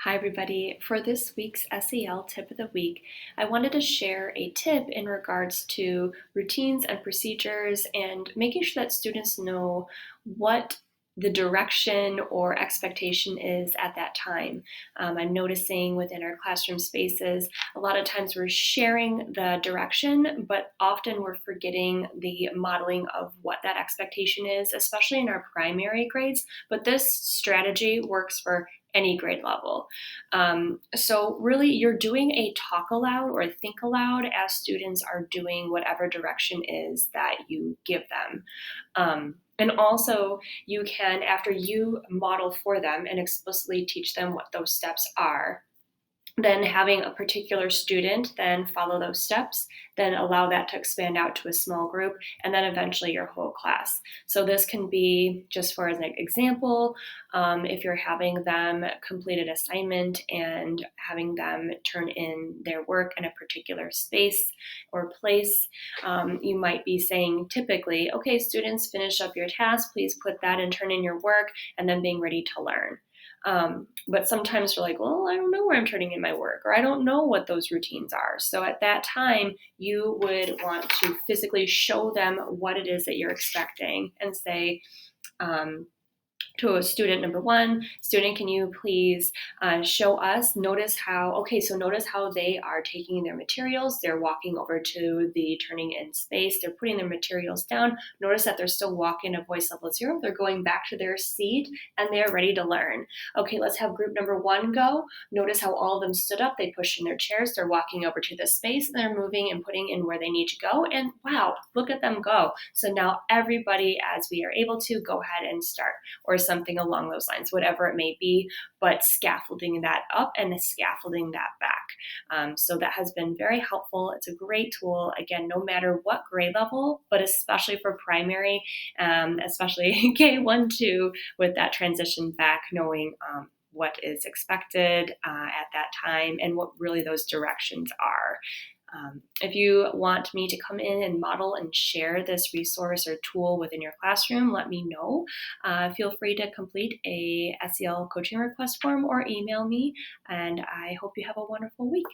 Hi everybody. For this week's SEL tip of the week, I wanted to share a tip in regards to routines and procedures and making sure that students know what the direction or expectation is at that time. I'm noticing within our classroom spaces, a lot of times we're sharing the direction, but often we're forgetting the modeling of what that expectation is, especially in our primary grades. But this strategy works for any grade level. So really you're doing a talk aloud or think aloud as students are doing whatever direction is that you give them. And also you can, after you model for them and explicitly teach them what those steps are, then having a particular student then follow those steps, then allow that to expand out to a small group, and then eventually your whole class. So this can be, just for as an example, if you're having them complete an assignment and having them turn in their work in a particular space or place, you might be saying typically, okay, students, finish up your task, please put that and turn in your work, and then being ready to learn. But sometimes we're like, well, I don't know where I'm turning in my work, or I don't know what those routines are. So at that time, you would want to physically show them what it is that you're expecting and say, to a student number one, student, can you please show us, notice how they are taking their materials, they're walking over to the turning in space, they're putting their materials down, notice that they're still walking at voice level 0, they're going back to their seat, and they're ready to learn. Okay, let's have group number 1 go. Notice how all of them stood up, they pushed in their chairs, they're walking over to the space, and they're moving and putting in where they need to go, and wow, look at them go. So now everybody, as we are able to, go ahead and start, or something along those lines, whatever it may be, but scaffolding that up and scaffolding that back. So that has been very helpful. It's a great tool, again, no matter what grade level, but especially for primary, especially K1, 2, with that transition back, knowing what is expected at that time and what really those directions are. If you want me to come in and model and share this resource or tool within your classroom, let me know. Feel free to complete a SEL coaching request form or email me, and I hope you have a wonderful week.